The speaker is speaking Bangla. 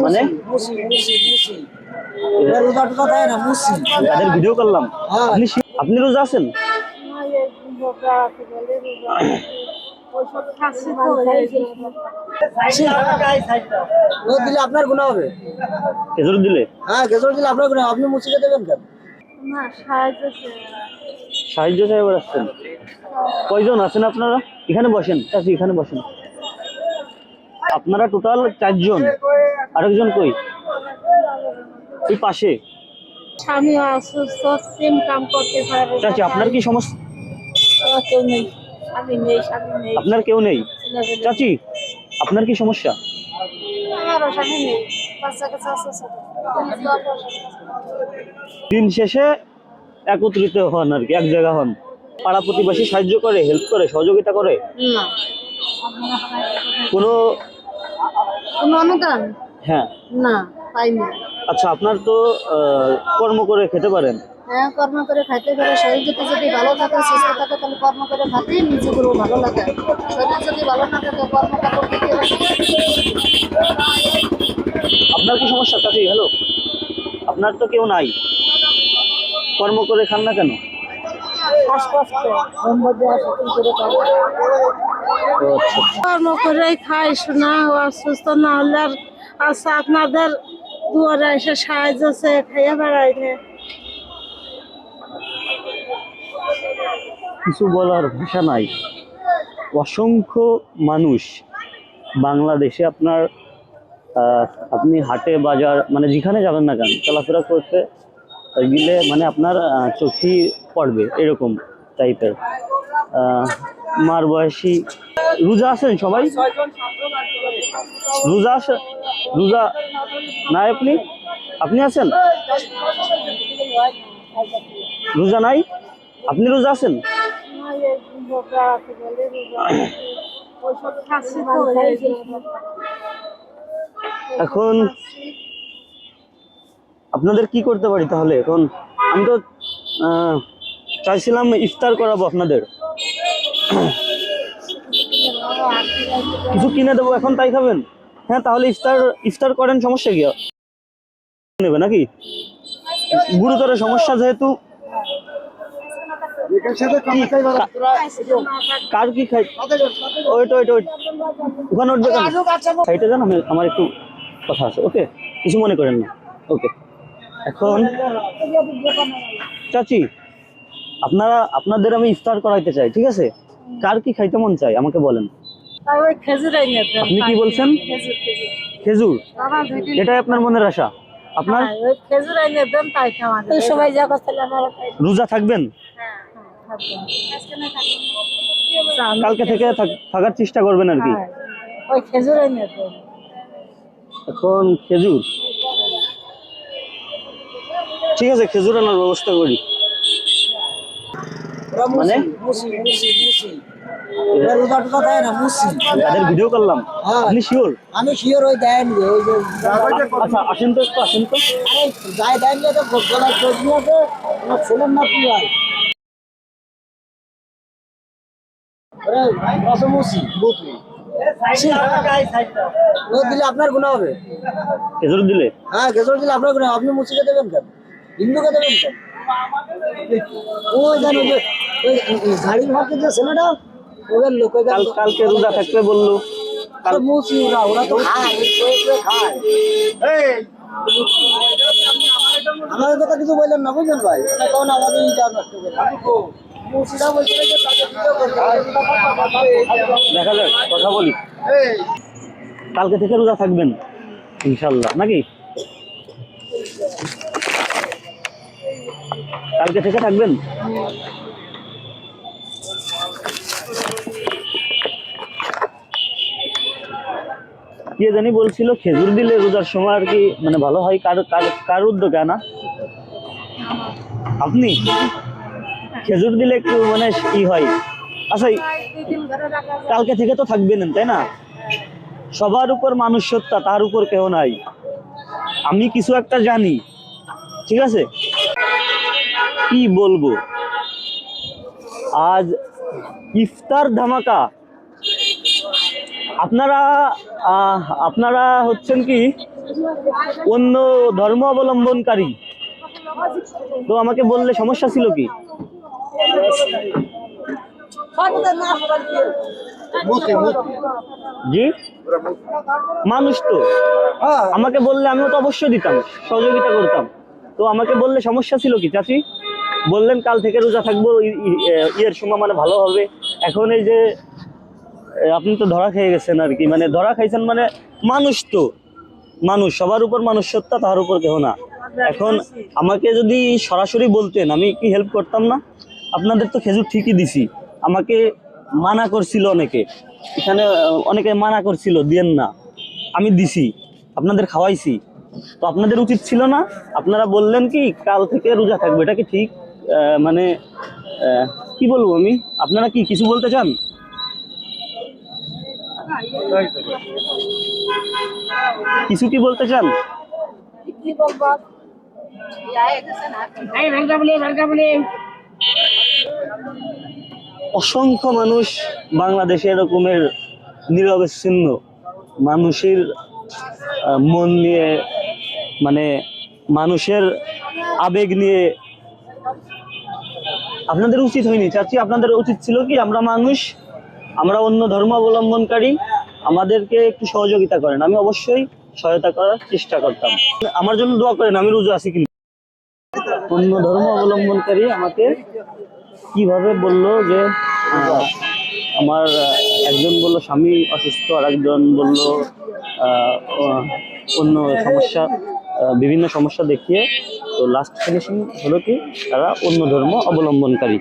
মানে তাদের ভিডিও করলাম। আপনি রোজা আছেন? দিলে আপনার গুনাহ হবে। খেজুর দিলে? হ্যাঁ, খেজুর দিলে আপনার গুনাহ। আপনি মুছিকে দেবেন কেন? না, সাহায্য সাহায্য চাই বেড়াচ্ছেন? কয়জন আছেন আপনারা? এখানে বসেন চাচি, এখানে বসেন। আপনারা টোটাল 4 জন। আরেকজন কই? এই পাশে। স্বামী অসুস্থ, সিম কাম করতে পারে। চাচি আপনার কি সমস্যা? কেউ নেই, স্বামী নেই, স্বামী নেই। আপনার কেউ নেই? চাচি আপনার কি সমস্যা? আমারও স্বামী নেই, বাচ্চা কাচ্চা আছে। দিন শেষে একত্রিত হন আর কি, এক জায়গা হন। পাড়া প্রতিবেশী সাহায্য করে, হেল্প করে, সহযোগিতা করে? না। কোনো কোনো অনুদান? হ্যাঁ। না, পাইনি। আচ্ছা, আপনার তো কর্ম করে খেতে পারেন। হ্যাঁ, কর্ম করে খাইতে পারে। শরীর যদি ভালো থাকে, সুস্থ থাকে, তাহলে কর্ম করে খাতে নিজেদেরও ভালো লাগে। শরীর যদি ভালো না থাকে, কর্ম করতে আপনার কি সমস্যা চাচি? হ্যালো, আপনার তো কেউ নাই, কর্ম করে খান না কেন? কর্ম করে খাই শোনা, অসুস্থ না হলে আর আচ্ছা আপনাদের দুয়ারে এসে সাহায্য চেয়ে খাইয়ে বেড়াই না। কিছু বলার ভাষা নাই। অসংখ্য মানুষ বাংলাদেশে আপনার আপনি হাটে বাজার মানে যেখানে যাবেন না কেন, চলাফেরা করতে গেলে মানে আপনার চোখেই পড়বে এরকম টাইপের মার বয়সী। রোজা আছেন সবাই? রোজা আছে? রোজা নাই? আপনি আপনি আছেন? রোজা নাই? আপনি রোজা আছেন? এখন আপনাদের কি করতে পারি তাহলে? এখন আমি তো চাইছিলাম ইফতার করাবো আপনাদের, কিছু কিনে দেবো, এখন তাই খাবেন? হ্যাঁ, তাহলে ইফতার ইফতার করেন, সমস্যা কি নেবে নাকি? গুরুতর সমস্যা যেহেতু। কার কি খাই? ওইট ওখানে উঠবে কেন? সাইডে যান, আমার একটু কথা আছে। ওকে, কিছু মনে করেন না। ওকে, এখন চাচি আপনাদের আমি ইফতার করাইতে চাই, ঠিক আছে? কার কি খাইতে মন চাই আমাকে বলেন। আপনি কি বলছেন? খেজুর? এটাই আপনার মনের আশা? আপনার রোজা থাকবেন? কালকে থেকে থাকার চেষ্টা করবেন আর কি। এখন খেজুর, ঠিক আছে, খেজুর আনার ব্যবস্থা করি। মানে তাদের ভিডিও করলাম। আপনি শিওর? আমি শিওর। ওই দেন, আচ্ছা আসেন তো, একটু আসেন তো। যাই দেন গলায় চোখ নিয়েছে, আমার ছেলের না কি হয়? দিলে আপনার গুনাহ হবে। খেজুর দিলে? হ্যাঁ, খেজুর দিলে আপনার গুনাহ। আপনি মুছিকে দেবেন কেন? হিন্দুকে দেবেন কেন? ওই দেন, ওই গাড়ির ভাগে যে ছেলেটা, ওদের লোক কালকে রোজা থাকতে বললো। মুছি ওরা তো খায়। আমাদের কথা কিছু বললেন না, বুঝলেন ভাই? তখন আমাদের ইটা নষ্ট করে দেখা যাক, কথা বলি। কালকে থেকে রোজা থাকবেন ইনশাল্লাহ নাকি? কালকে থেকে থাকবেন? কে জানি বলছিল খেজুর দিলে রোজার সময় আর কি মানে ভালো হয়। কার উদ্যোগে আনা? আপনি? খেজুর দিলে একটু মানে ই হয়। আচ্ছা, কালকে থেকে তো থাকবেন তাই না? সবার উপর মানুষ সত্তা, তার উপর কেউ নাই। আমি কিছু একটা জানি, ঠিক আছে? কি বলবো, আজ ইফতার ধামাকা। আপনারা হচ্ছেন কি অন্য ধর্ম অবলম্বনকারী, তো আমাকে বললে সমস্যা ছিল কি? জি, মানুষ তো, আমাকে বললে আমিও তো অবশ্যই দিতাম, সহযোগিতা করতাম। তো আমাকে বললে সমস্যা ছিল কি চাচি? বললেন কাল থেকে রোজা থাকবো, ইয়ের সময় মানে ভালো হবে। এখন এই যে আপনি তো ধরা খেয়ে গেছেন আর কি, মানে ধরা খাইছেন মানে মানুষ তো, মানুষ সবার উপর মানুষ সত্তা, তার উপর কেহ না। এখন আমাকে যদি সরাসরি বলতেন আমি কি হেল্প করতাম না? আপনাদের তো খেজুর ঠিকই দিছি, আমাকে মানা করছিল অনেকে, এখানে অনেকে মানা করছিল দিয়েন না, আমি দিছি, আপনাদের খাওয়াইছি। তো আপনাদের উচিত ছিল না? আপনারা বললেন কি কাল থেকে রোজা থাকবে, এটা কি ঠিক? মানে কি বলবো আমি, আপনারা কি কিছু বলতে চান? কিছু কি বলতে চান? অসংখ্য মানুষ বাংলাদেশে এরকমের নিরবচ্ছিন্ন মানুষের মন নিয়ে, মানে মানুষের আবেগ নিয়ে। আপনাদের উচিত হয়নি চাচি, আপনাদের উচিত ছিল কি, আমরা মানুষ, আমরা অন্য ধর্ম অবলম্বনকারী, আমাদেরকে একটু সহযোগিতা করেন, আমি অবশ্যই সহায়তা করার চেষ্টা করতাম। আমার জন্য দোয়া করেন, আমি রোজা আছি। কিন্তু অন্য ধর্ম অবলম্বনকারী আমাকে কিভাবে বলল যে আমার একজন বলল স্বামী অসুস্থ, আর একজন বলল অন্য সমস্যা, বিভিন্ন সমস্যা দেখিয়ে। তো লাস্ট ফিনিশিং হলো কি, তারা অন্য ধর্ম অবলম্বনকারী।